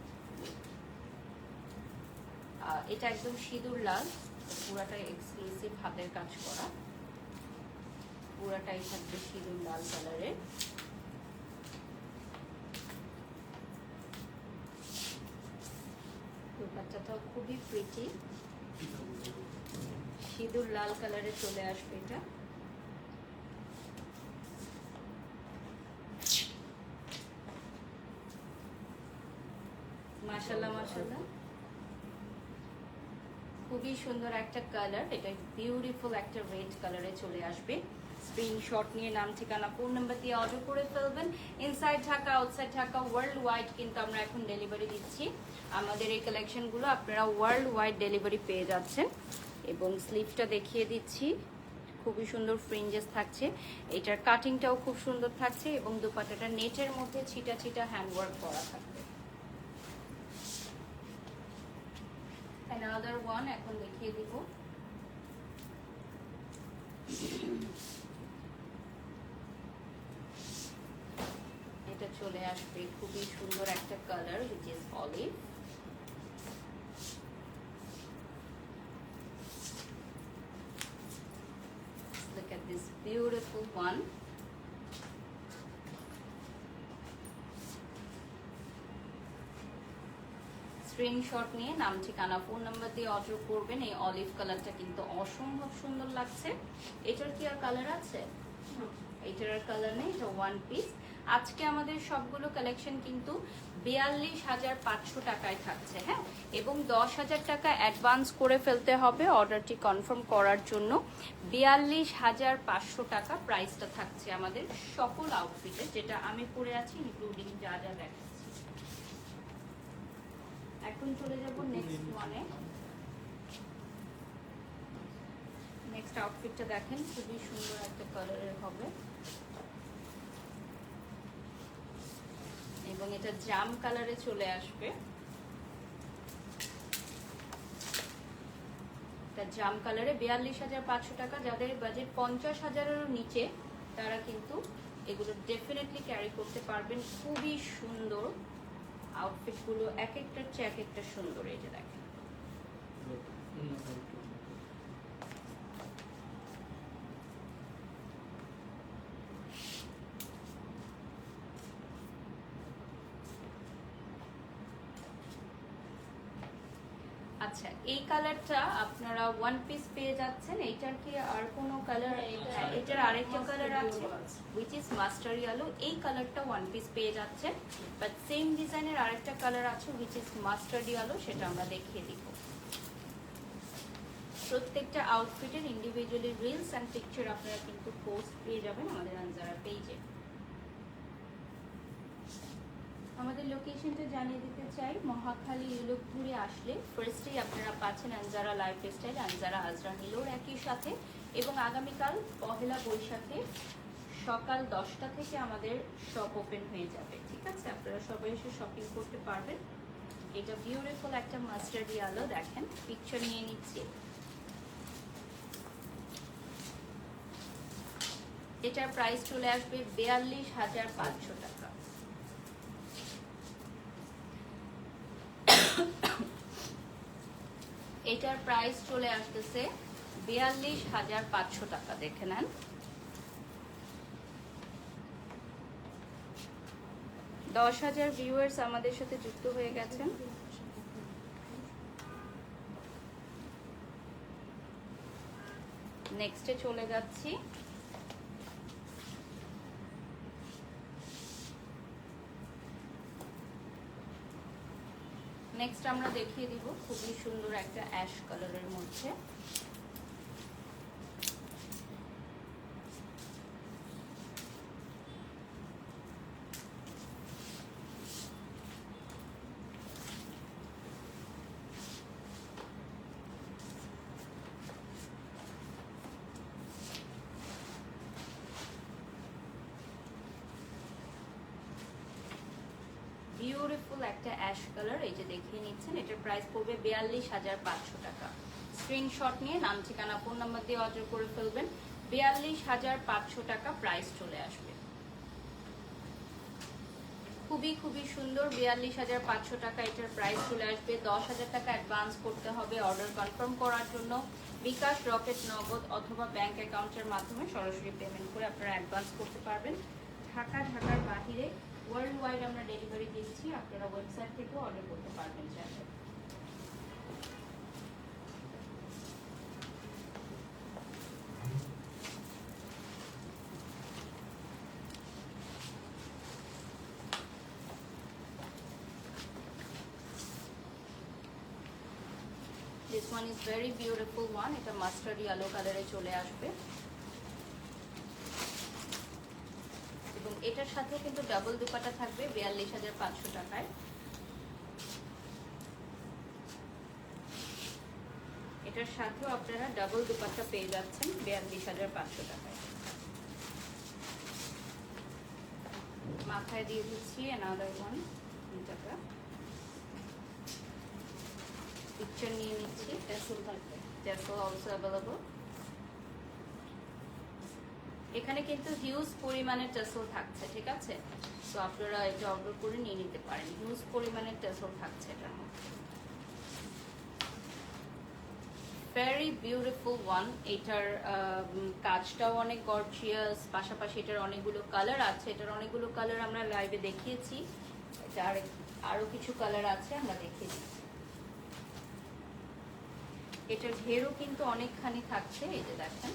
এটা একদম সিঁদুর লাল, পুরাটাই এক্সক্লুসিভ হাতের কাজ করা, পুরাটাই থাকবে সিঁদুর লাল কালারের। দুপাট্টাটাও খুবই প্রিটি, সিঁদুর লাল কালারে চলে আসবে এটা। মাশাআল্লাহ মাশাআল্লাহ, খুবই সুন্দর একটা কালার। এটা বিউটিফুল একটা রেড কালারে চলে আসবে। স্ক্রিনশট নিয়ে নাম ঠিকানা ফোন নাম্বার দিয়ে অর্ডার করে ফেলবেন। Inside Dhaka outside Dhaka world wide কিন্তু আমরা এখন ডেলিভারি দিচ্ছি। আমাদের এই কালেকশনগুলো আপনারা ওয়ার্ল্ড ওয়াইড ডেলিভারি পেয়ে যাচ্ছেন। এবং স্লিভসটা দেখিয়ে দিচ্ছি, খুবই সুন্দর ফ্রিঞ্জেস থাকছে। এটার কাটিংটাও খুব সুন্দর থাকছে এবং দুপাট্টাটা নেটের মধ্যে ছিটা ছিটা হ্যান্ডওয়ার্ক করা থাকবে। Another one এখন দেখিয়ে দিব। এটা চলে আসবে খুবই সুন্দর একটা colour, which is olive। Look at this beautiful one। Screenshot নিয়ে নাম ঠিকানা ফোন নাম্বার দিয়ে অর্ডার করবেন। এই অলিভ কালারটা কিন্তু অসম্ভব সুন্দর লাগছে। এটার কি আর কালার আছে? এটার আর কালার নেই, এটা ওয়ান পিস। আজকে আমাদের সবগুলো কালেকশন কিন্তু 42,500 টাকায় থাকছে, হ্যাঁ, এবং 10,000 টাকা অ্যাডভান্স করে ফেলতে হবে অর্ডারটি কনফার্ম করার জন্য। 42,500 টাকা প্রাইসটা থাকছে আমাদের সকল আউটফিটে, যেটা আমি পরে আছি ইনক্লুডিং যা যা দেখাচ্ছি। এখন চলে যাব নেক্সট ওয়ানে। নেক্সট আউটফিটটা দেখেন, খুবই সুন্দর একটা কালারের হবে এবং এটা জাম কালারে চলে আসবে। এটা জাম কালারে 42,500 টাকা। যাদের বাজেট 50,000-এরও নিচে তারা কিন্তু এগুলো ডেফিনেটলি ক্যারি করতে পারবেন। খুবই সুন্দর আউটফিটগুলো, এক একটার চেয়ে এক একটা সুন্দর। এই যে দেখেন, আচ্ছা এই কালারটা আপনারা ওয়ান পিস পেয়ে যাচ্ছেন। এইটার কি আর কোনো কালার? এটার আরেকটা কালার আছে which is মাস্টার ইয়েলো। এই কালারটা ওয়ান পিস পেয়ে যাচ্ছেন, বাট সেম ডিজাইনের আরেকটা কালার আছে which is মাস্টার্ড ইয়েলো, সেটা আমরা দেখিয়ে দিব। প্রত্যেকটা আউটফিটের ইন্ডিভিজুয়ালি রিলস অ্যান্ড পিকচার আপনারা কিন্তু পোস্ট পেয়ে যাবেন আমাদের আনজারা পেজে। আমাদের লোকেশনটা জানিয়ে দিতে চাই, মহাখালী ইউলোকপুরে আসলে ফার্স্টেই আপনারা পাচ্ছেন আনজারা লাইফস্টাইল, আনজারা আজরা হিলোর একই সাথে। এবং আগামীকাল পহেলা বৈশাখে সকাল 10টা থেকে আমাদের শপ ওপেন হয়ে যাবে, ঠিক আছে? আপনারা সবাই এসে শপিং করতে পারবেন। এটা বিউটিফুল একটা মাস্টার্ড ইয়েলো, দেখেন পিকচার নিয়ে নিচ্ছি। এটার প্রাইস চলে আসবে 42,500 টাকা। এটার প্রাইস চলে আসতেছে 42,500 টাকা। দেখে নেন, 10,000 ভিউয়ার্স আমাদের সাথে যুক্ত হয়ে গেছেন। নেক্সটে চলে যাচ্ছি। নেক্সট আমরা দেখিয়ে দিব খুবই সুন্দর একটা অ্যাশ কালারের মধ্যে। বিউটিফুল একটা অ্যাশ কালার, এই যে দেখিয়ে নিচ্ছেন। এটার প্রাইস পড়বে 42,500 টাকা। স্ক্রিনশট নিয়ে নাম ঠিকানা ফোন নাম্বার দিয়ে অর্ডার করে ফেলবেন। 42,500 টাকা প্রাইস চলে আসবে। খুবই খুবই সুন্দর, 42,500 টাকা এটার প্রাইস চলে আসবে। 10,000 টাকা অ্যাডভান্স করতে হবে অর্ডার কনফার্ম করার জন্য। বিকাশ, রকেট, নগদ অথবা ব্যাংক অ্যাকাউন্টের মাধ্যমে সরাসরি পেমেন্ট করে আপনারা অ্যাডভান্স করতে পারবেন। ঢাকার বাহিরে ওয়ার্ল্ড ওয়াইড আমরা ডেলিভারি দিচ্ছি, আপনারা ওয়েবসাইট থেকেও অর্ডার করতে পারবেন চাইলে। This one is very beautiful one. এটা মাস্টার্ড ইয়েলো কালারে চলে আসবে এবং এটার সাথে কিন্তু ডাবল দুপাট্টা থাকবে 42,500 টাকায়। এটার সাথেও আপনারা ডাবল দুপাট্টা পেয়ে যাচ্ছেন 42,500 টাকায়। মাথায় দিয়ে দিচ্ছি another one টাকা। পিকচার নিয়ে নিচ্ছি, টেসেল থাকবে, টেসেল অলসো অ্যাভেলেবল। এখানে কিন্তু হিউজ পরিমাণের টেসেল থাকছে, ঠিক আছে? তো আপনারা এটা অর্ডার করে নিয়ে নিতে পারেন। হিউজ পরিমাণের টেসেল থাকছে এটার মধ্যে। Very beautiful one. এটার কাজটাও অনেক গর্জিয়াস, পাশাপাশি এটার অনেকগুলো কালার আছে। এটার অনেকগুলো কালার আমরা লাইভে দেখিয়েছি, এটার আরো কিছু কালার আছে, আমরা দেখিয়ে দিচ্ছি। এটার ঘেরও কিন্তু অনেকখানি থাকছে, এই যে দেখেন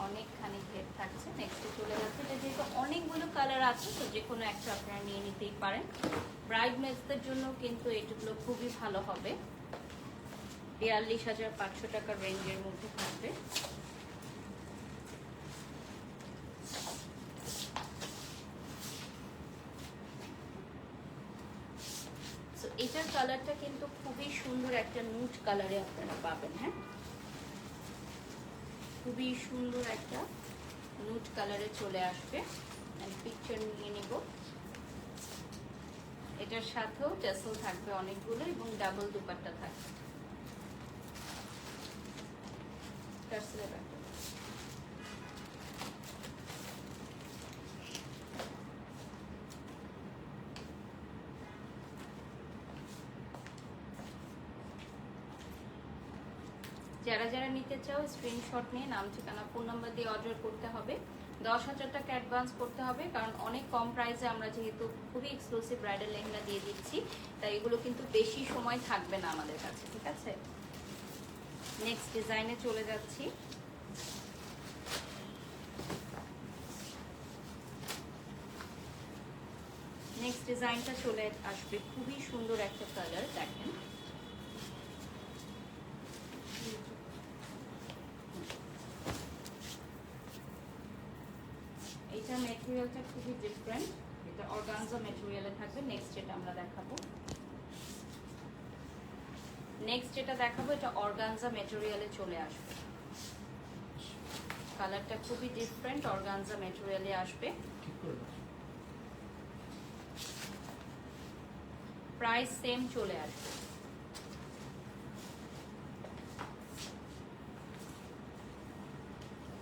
অনেকখানি ঘের থাকছে। নেক্সটে চলে যাচ্ছে, এটা যেহেতু অনেকগুলো কালার আছে তো যে কোনো একটা আপনারা নিয়ে নিতেই পারেন। ব্রাইডমেডসদের জন্য কিন্তু এগুলো খুবই ভালো হবে। ৪২,৫০০ টাকার রেঞ্জের মধ্যে থাকবে। এটার কালারটা কিন্তু খুবই সুন্দর একটা নুট কালারে আপনারা পাবেন। হ্যাঁ, খুবই সুন্দর একটা নুট কালারে চলে আসবে। পিকচার নিয়ে নিব। এটার সাথেও টেসেল থাকবে অনেকগুলো এবং ডাবল দুপাট্টা থাকবে। টার্সেলের ব্যাপার। যারা যারা নিতে চাও স্ক্রিনশট নিয়ে নাম ঠিকানা ফোন নাম্বার দিয়ে অর্ডার করতে হবে। 10,000 টাকা অ্যাডভান্স করতে হবে, কারণ অনেক কম প্রাইসে আমরা যেহেতু খুবই এক্সক্লুসিভ ব্রাইডাল লেহেঙ্গা দিয়ে দিচ্ছি, তাই এগুলো কিন্তু বেশি সময় থাকবে না আমাদের কাছে। ঠিক আছে, নেক্সট ডিজাইনে চলে যাচ্ছি। নেক্সট ডিজাইনটা চলে আসবে, খুবই সুন্দর একটা কালার। দেখেন, এটা ম্যাটেরিয়ালটা খুবই ডিফারেন্ট। এটা অর্গানজা ম্যাটেরিয়ালে থাকবে। নেক্সট যেটা আমরা দেখাবো, এটা অর্গানজা ম্যাটেরিয়ালে চলে আসবে। কালারটা খুবই ডিফারেন্ট, অর্গানজা ম্যাটেরিয়ালে আসবে। প্রাইস সেম চলে আসবে।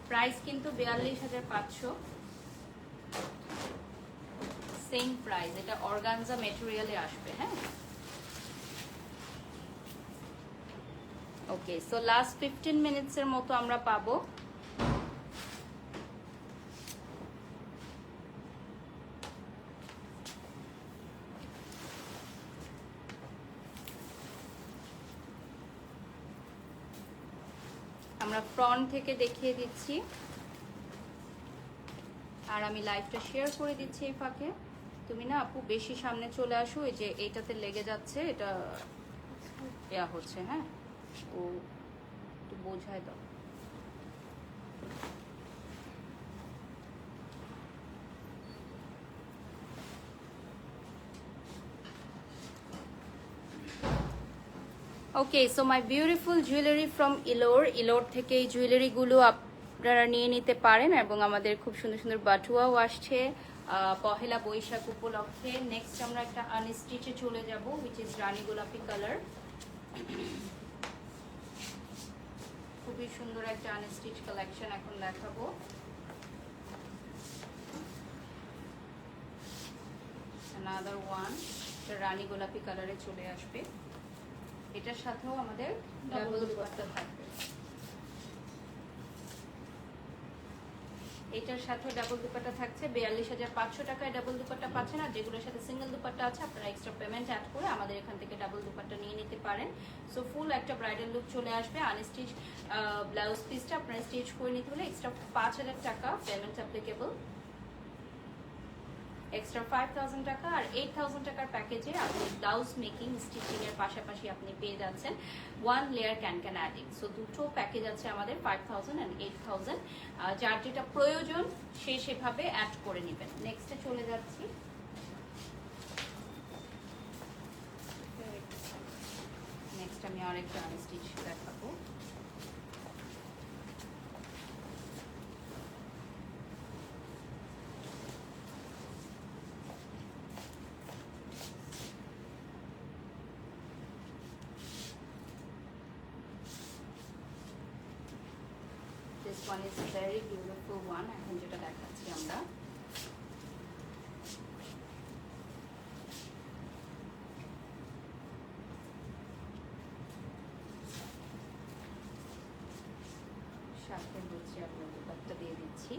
প্রাইস কিন্তু ৪২,৫০০, সেম প্রাইস। এটা অর্গানজা ম্যাটেরিয়ালে আসবে। হ্যাঁ, ওকে। সো লাস্ট 15 মিনিটসের মতো আমরা পাবো। আমরা ফ্রন্ট থেকে দেখিয়ে দিচ্ছি আর আমি লাইভটা শেয়ার করে দিচ্ছি এই ফাঁকে। তুমি না আপু বেশি সামনে চলে আসো, ওই যে এইটাতে লেগে যাচ্ছে, এটা দেয়া হচ্ছে। হ্যাঁ, ও একটু বোঝায় দাও। Okay, so my beautiful jewellery from ইলোর থেকে এই জুয়েলারিগুলো আপনারা নিয়ে নিতে পারেন, এবং আমাদের খুব সুন্দর সুন্দর বাটুয়াও আসছে পহেলা বৈশাখ উপলক্ষে। নেক্সট আমরা একটা আনস্টিচে চলে যাব, উইচ ইজ রানী গোলাপি কালার। খুবই সুন্দর একটা আনস্টিচ কালেকশন এখন দেখাবো। another one, রানী গোলাপি কালারে চলে আসবে। এটার সাথেও আমাদের ডাবল দুপাট্টা থাকবে। এটার সাথে ডাবল দুপাট্টা থাকছে। ৪২,৫০০ টাকায় ডাবল দুপাট্টা পাচ্ছেন। আর যেগুলোর সাথে সিঙ্গেল দুপাট্টা আছে আপনারা এক্সট্রা পেমেন্ট অ্যাড করে আমাদের এখান থেকে ডাবল দুপাট্টা নিয়ে নিতে পারেন। সো ফুল একটা ব্রাইডাল লুক চলে আসবে। আনস্টিচ ব্লাউজ পিসটা আপনারা স্টিচ করে নিতে হলে এক্সট্রা ৫,০০০ টাকা পেমেন্ট অ্যাপ্লিকেবল। এক্সট্রা 5,000 টাকা আর 8,000 টাকার প্যাকেজে আপনি ব্লাউজ মেকিং স্টিচিং এর পাশাপাশি আপনি পেয়ে যাচ্ছেন 1 লেয়ার ক্যান অ্যাডিং। সো দুটো প্যাকেজ আছে আমাদের, 5,000 এন্ড 8,000। যার যেটা প্রয়োজন সে সেভাবে অ্যাড করে নেবেন। নেক্সটে চলে যাচ্ছি। নেক্সট আমি আরেকটা আনস্টিচ দেখাবো। This one is very beautiful one. এখন যেটা দেখাচ্ছি আমরা, সাথে হচ্ছে আপনার দুপাট্টা দিয়ে দিচ্ছি।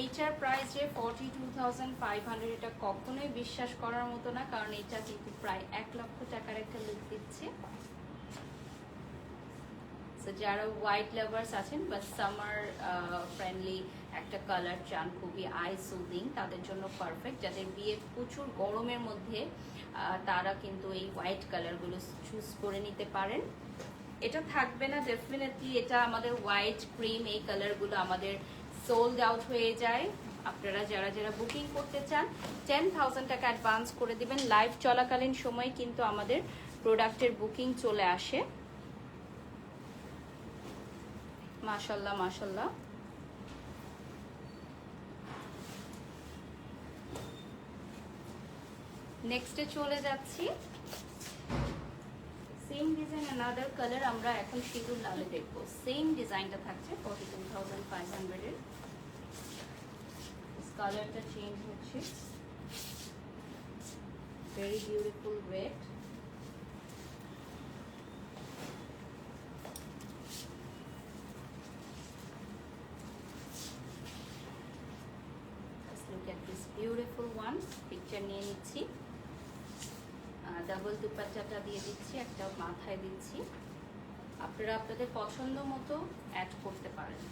এইটার প্রাইস যে 42,500, এটা কখনোই বিশ্বাস করার মতো না, কারণ এটা কিন্তু প্রায় 1 লক্ষ টাকার একটা লুক দিচ্ছে। সো যারা হোয়াইট লাভার্স আছেন বা সামার ফ্রেন্ডলি একটা কালার চান, খুবই আই সুদিং, তাদের জন্য পারফেক্ট। যাদের বিয়ে প্রচুর গরমের মধ্যে তারা কিন্তু এই হোয়াইট কালারগুলো চুজ করে নিতে পারেন। এটা থাকবে না ডেফিনেটলি, এটা আমাদের হোয়াইট ক্রিম এই কালারগুলো আমাদের সোল্ড আউট হয়ে যায়। আপনারা যারা যারা বুকিং করতে চান 10,000 টাকা অ্যাডভান্স করে দিবেন। লাইভ চলাকালীন সময় কিন্তু আমাদের প্রোডাক্টের বুকিং চলে আসে। মাশাল্লাহ মাশাল্লাহ। নেক্সটে চলে যাচ্ছি, সেম ডিজাইন অ্যানাদার কালার আমরা এখন সিঁদুর লালে দেখবো। সেম ডিজাইনটা থাকছে 42,500 এর। কালারটা চেঞ্জ হচ্ছে, very beautiful red. Look at this beautiful one. Picture নিয়ে নিচ্ছি, ডাবল দুপাট্টাটা দিয়ে দিচ্ছি, একটা মাথায় দিচ্ছি। আপনারা আপনাদের পছন্দ মতো অ্যাড করতে পারেন।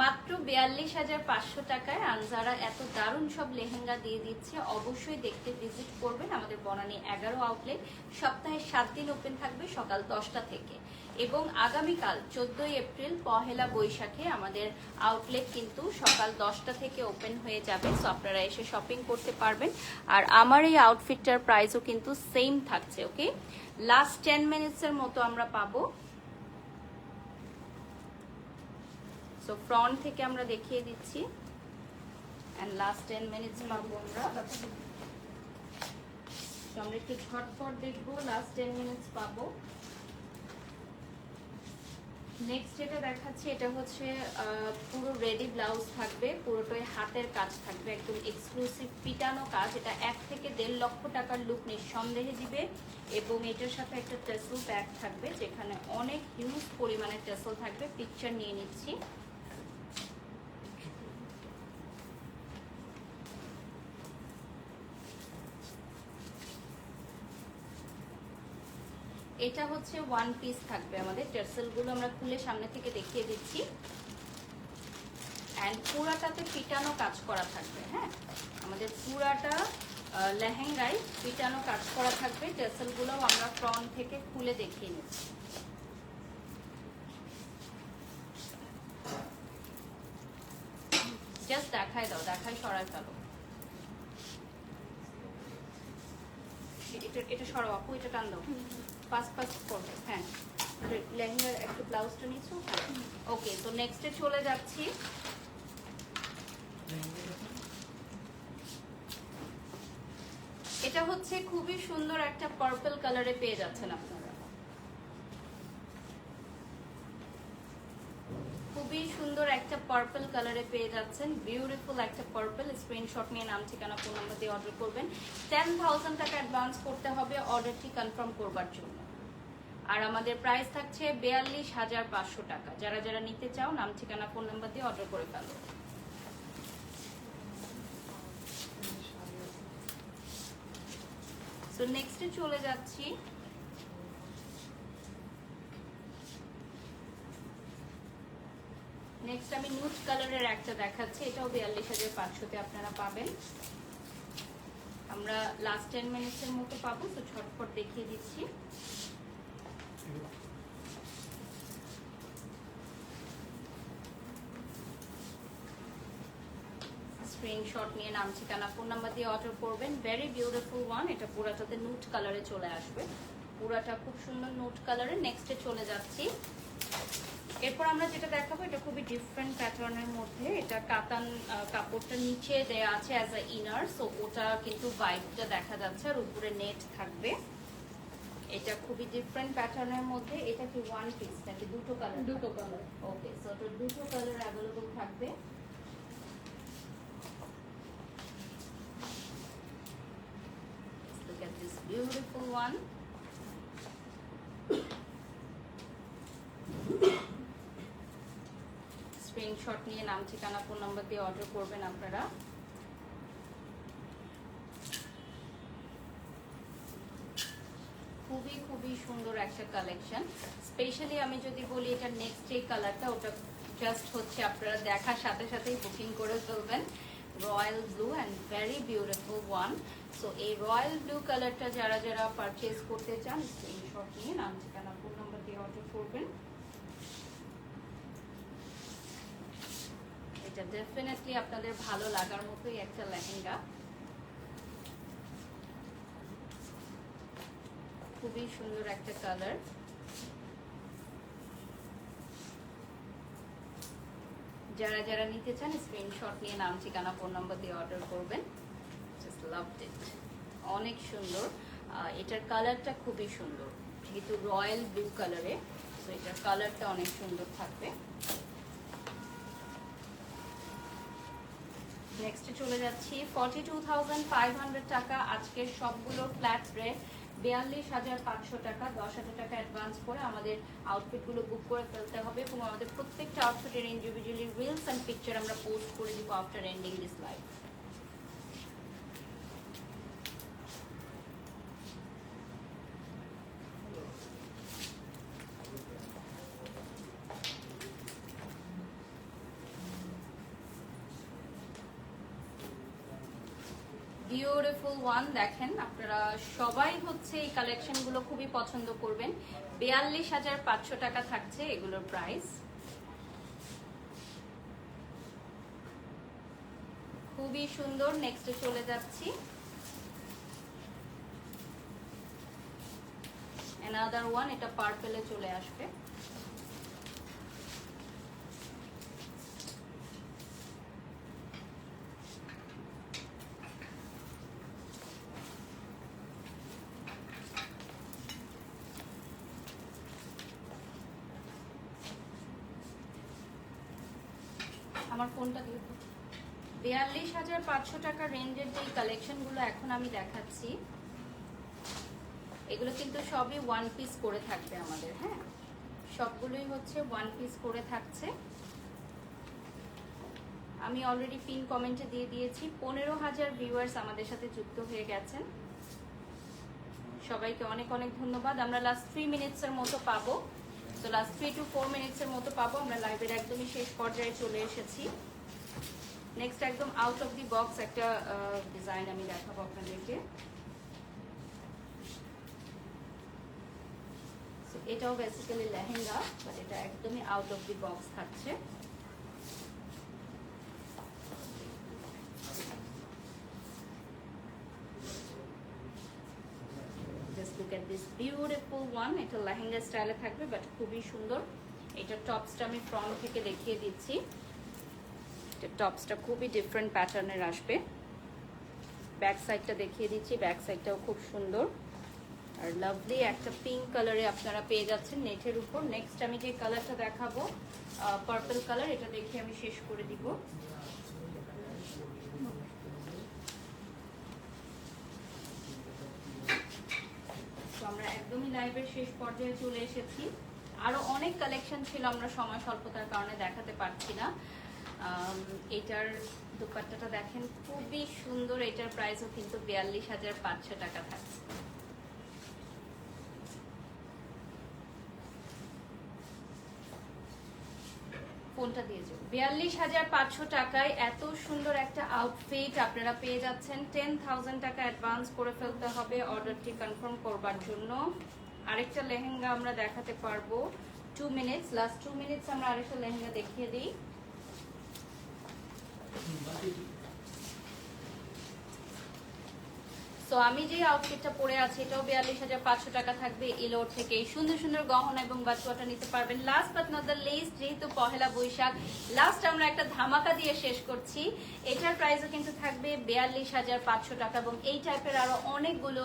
মাত্র 42,500 টাকায় আনজারা এত দারুণ সব লেহেঙ্গা দিয়ে দিচ্ছে। অবশ্যই দেখতে ভিজিট করবেন আমাদের বনানী 11 আউটলেট। সপ্তাহে 7 দিন ওপেন থাকবে সকাল 10টা থেকে, এবং আগামীকাল 14 এপ্রিল পহেলা বৈশাখে আমাদের আউটলেট কিন্তু সকাল 10টা থেকে ওপেন হয়ে যাবে। সো আপনারা এসে শপিং করতে পারবেন। আর আমার এই আউটফিটটার প্রাইসও কিন্তু সেম থাকছে। ওকে, লাস্ট 10 মিনিটসের মতো আমরা পাবো। সো ফ্রন্ট থেকে আমরা দেখিয়ে দিচ্ছি, এন্ড লাস্ট 10 মিনিটস পাবো আমরা। তো আমরা একটু ঝটপট দেখবো, লাস্ট 10 মিনিটস পাবো। নেক্সট যেটা দেখাচ্ছি, এটা হচ্ছে পুরো রেডি ব্লাউজ থাকবে, পুরোটাই হাতের কাজ থাকবে, একদম এক্সক্লুসিভ পিটানো কাজ। এটা 1 থেকে 1.5 লক্ষ টাকার লুক নিঃসন্দেহে দিবে। এবং এটার সাথে একটা টেসল ব্যাগ থাকবে, যেখানে অনেক হিউজ পরিমাণে টেসল থাকবে। পিকচার নিয়ে নিচ্ছি। এটা হচ্ছে ওয়ান পিস থাকবে, আমাদের টেসেলগুলো আমরা খুলে সামনে থেকে দেখিয়ে দিচ্ছি। এন্ড পুরাটাতে পিটানো কাজ করা থাকবে। হ্যাঁ, আমাদের পুরাটা লেহেঙ্গায় পিটানো কাজ করা থাকবে। টেসেলগুলো আমরা ফ্রন্ট থেকে খুলে দেখিয়ে নিচ্ছি। জাস্ট দেখাই দাও, দেখাই সরাই ফেলো। এটা সরাও আপু, এটা টান দাও, পাস পাস করবে। হ্যাঁ, লেহেঙ্গার একটু ব্লাউজটা নিচ্ছ। ওকে, তো নেক্সটে চলে যাচ্ছি। এটা হচ্ছে খুবই সুন্দর একটা পার্পল কালারে পেয়ে যাচ্ছেন আপনারা। খুবই সুন্দর একটা পার্পল কালারে পেয়ে যাচ্ছেন, বিউটিফুল একটা পার্পল। স্ক্রিনশট নিয়ে নাম ঠিকানা ফোন নাম্বার দিয়ে অর্ডার করবেন। 10,000 টাকা অ্যাডভান্স করতে হবে অর্ডারটি কনফার্ম করবার জন্য। আর আমাদের প্রাইস থাকছে 42,500 টাকা। যারা যারা নিতে চাও নাম ঠিকানা ফোন নাম্বার দিয়ে অর্ডার করে ফেলো। সো নেক্সটে চলে যাচ্ছি। নেক্সট আমি নুড কালারের একটা দেখাচ্ছি, এটাও 42,500 আপনারা পাবেন। আমরা লাস্ট 10 মিনিটসের মতো পাবো, তো ঝটপট দেখিয়ে দিচ্ছি। স্ক্রিনশট নিয়ে নাম ঠিকানা ফোন নাম্বার দিয়ে অর্ডার করবেন। Very beautiful one. এটা পুরাটাতে নুড কালারে চলে আসবে, পুরাটা খুব সুন্দর নুড কালারে। নেক্সটে চলে যাচ্ছি। এরপর আমরা যেটা দেখাবো, এটা খুবই ডিফারেন্ট প্যাটার্নের মধ্যে। এটা কাতান কাপড়টা নিচে দেয়া আছে অ্যাজ আ ইনার, সো ওটা কিন্তু ভাইবটা দেখা যাচ্ছে, আর উপরে নেট থাকবে। এটা খুবই ডিফারেন্ট প্যাটার্নের মধ্যে। এটা কি ওয়ান পিস নাকি দুটো কালার? দুটো কালার। ওকে, সো এটা দুটো কালার অ্যাভেলেবল থাকবে। Look at this beautiful one. Screenshot নিয়ে নাম ঠিকানা ফোন নাম্বার দিয়ে অর্ডার করবেন আপনারা। খুবই খুবই সুন্দর একটা কালেকশন। স্পেশালি আমি যদি বলি এটা নেক্সট যে কালারটা, ওটা জাস্ট হচ্ছে আপনারা দেখার সাথে সাথেই বুকিং করে ফেলবেন। Royal blue and very beautiful one. So এই রয়্যাল ব্লু কালারটা যারা যারা পারচেজ করতে চান স্ক্রিনশট নিয়ে নাম ঠিকানা ফোন নাম্বার দিয়ে অর্ডার করবেন। এটা ডেফিনেটলি আপনাদের ভালো লাগার মতোই একটা লেহেঙ্গা, খুবই সুন্দর একটা কালার। যারা যারা নিতে চান স্ক্রিনশট নিয়ে নাম ঠিকানা ফোন নাম্বার দিয়ে অর্ডার করবেন। জাস্ট লাভড ইট, অনেক সুন্দর। এটার কালারটা খুবই সুন্দর, যেহেতু রয়্যাল ব্লু কালারে, তো এটার কালারটা অনেক সুন্দর থাকবে। নেক্সটে চলে যাচ্ছি 42,500 টাকা। আজকের সবগুলো ফ্ল্যাট রেট 42,500 টাকা। 10,000 টাকা অ্যাডভান্স করে আমাদের আউটফিটগুলো বুক করে ফেলতে হবে এবং আমাদের প্রত্যেকটা আউটফিটের ইন্ডিভিজুয়ালি রিলস অ্যান্ড পিকচার আমরা পোস্ট করে দিব after ending this live. Beautiful one, দেখেন আপনারা সবাই হচ্ছে এই কালেকশনগুলো খুবই পছন্দ করবেন। 42,500 টাকা থাকছে এগুলোর প্রাইস। খুবই সুন্দর। নেক্সটে চলে যাচ্ছি অ্যানাদার ওয়ান, এটা পার্পেলে চলে আসবে। আমার ফোনটা দিয়ে 42,500 টাকা রেঞ্জের যে কালেকশনগুলো এখন আমি দেখাচ্ছি, এগুলো কিন্তু সবই ওয়ান পিস করে থাকবে আমাদের। হ্যাঁ, সবগুলোই হচ্ছে ওয়ান পিস করে থাকছে। আমি অলরেডি পিন কমেন্টে দিয়ে দিয়েছি। 15,000 ভিউয়ার্স আমাদের সাথে যুক্ত হয়ে গেছেন, সবাইকে অনেক অনেক ধন্যবাদ। আমরা লাস্ট 3 মিনিটসের মতো পাবো, তো লাস্ট 3 to 4 মিনিটসের মতো পাবো। আমরা লাইভের একদমই শেষ পর্যায়ে চলে এসেছি। নেক্সট একদম আউট অফ দি বক্স একটা ডিজাইন আমি দেখাবো আপনাদেরকে। এটাও বেসিক্যালি লেহেঙ্গা, বাট এটা একদমই আউট অফ দি বক্স থাকছে। Just look at this beautiful one. এটা লেহেঙ্গা স্টাইলে থাকবে, বাট খুবই সুন্দর। এটা টপসটা আমি ফ্রন্ট থেকে দেখিয়ে দিচ্ছি। টপসটা খুবই ডিফারেন্ট প্যাটার্নের আসবে। ব্যাক সাইডটা দেখিয়ে দিচ্ছি, ব্যাক সাইডটাও খুব সুন্দর আর লাভলি একটা পিঙ্ক কালারে আপনারা পেয়ে যাচ্ছেন নেটের উপর। নেক্সট আমি যে কালারটা দেখাবো পার্পল কালার, এটা দেখে আমি শেষ করে দিব। তো আমরা একদমই লাইভের শেষ পর্যায়ে চলে এসেছি। আরো অনেক কালেকশন ছিল, আমরা সময় স্বল্পতার কারণে দেখাতে পারছি না। এটার দোপাট্টাটা দেখেন, খুবই সুন্দর। এটার প্রাইসও কিন্তু 42,500 টাকা থাকছে। ফোনটা দিয়ে যাও। 42,500 টাকায় এত সুন্দর একটা আউটফিট আপনারা পেয়ে যাচ্ছেন। 10,000 টাকা অ্যাডভান্স করে ফেলতে হবে অর্ডারটি কনফার্ম করবার জন্য। আরেকটা লেহেঙ্গা আমরা দেখাতে পারবো। 2 মিনিটস, লাস্ট 2 মিনিটস আমরা আরেকটা লেহেঙ্গা দেখিয়ে দিই। সো আমি যে আউটফিটটা পরে আছি এটাও 42,500 টাকা থাকবে। এলোর থেকে সুন্দর সুন্দর গহনা এবং বাচ্চাটা নিতে পারবেন। Last but not the least, যেহেতু পহেলা বৈশাখ, লাস্ট আমরা একটা ধামাকা দিয়ে শেষ করছি। এটার প্রাইসও কিন্তু থাকবে 42,500 টাকা এবং এই টাইপের আরো অনেকগুলো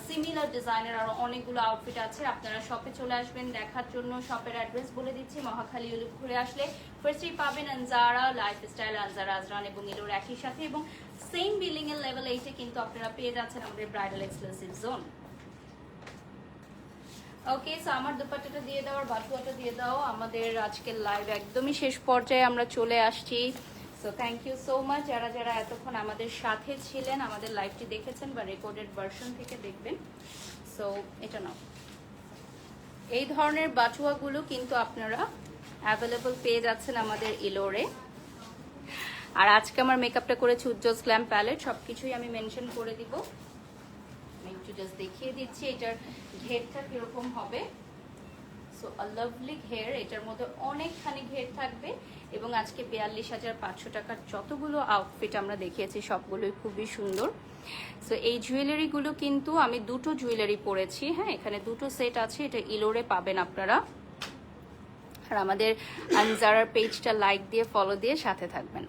সিমিলার ডিজাইনের আরো অনেকগুলো আউটফিট আছে। আপনারা শপে চলে আসবেন দেখার জন্য। শপের অ্যাড্রেস বলে দিচ্ছি, মহাখালী উলুপ ঘুরে আসলে ফার্স্টেই পাবেন আনজারা লাইফস্টাইল, আনজারা আজরান এবং এলোর একই সাথে, এবং সেম বিল্ডিং এর লেভেল 8 এ কিন্তু আপনারা পেয়ে যাচ্ছেন আমাদের ব্রাইডাল এক্সক্লুসিভ জোন। ওকে, সো আমার দুপাট্টাটা দিয়ে দাও আর বাটুয়াটা দিয়ে দাও। আমাদের আজকের লাইভ একদমই শেষ পর্যায়ে আমরা চলে আসছি। So thank you so much যারা যারা এতক্ষণ আমাদের সাথে ছিলেন, আমাদের লাইভটি দেখেছেন বা রেকর্ডেড ভার্সন থেকে দেখবেন। সো এটা নাও। এই ধরনের বাটুয়াগুলো কিন্তু আপনারা অ্যাভেলেবল পেয়ে যাচ্ছেন আমাদের ইলোরে। আর আজকে আমার মেকআপটা করেছি উজ্জ্বল গ্ল্যাম প্যালেট, সবকিছুই আমি মেনশন করে দিব। আমি একটু জাস্ট দেখিয়ে দিচ্ছি এটার ঘেরটা কিরকম হবে। সো আ লাভলি ঘের, এটার মধ্যে অনেকখানি ঘের থাকবে এবং আজকে 42,500 টাকার যতগুলো আউটফিট আমরা দেখিয়েছি সবগুলোই খুবই সুন্দর। সো এই জুয়েলারিগুলো কিন্তু আমি দুটো জুয়েলারি পরেছি, হ্যাঁ এখানে দুটো সেট আছে, এটা ইলোরে পাবেন আপনারা। আর আমাদের আনজারার পেজটা লাইক দিয়ে ফলো দিয়ে সাথে থাকবেন।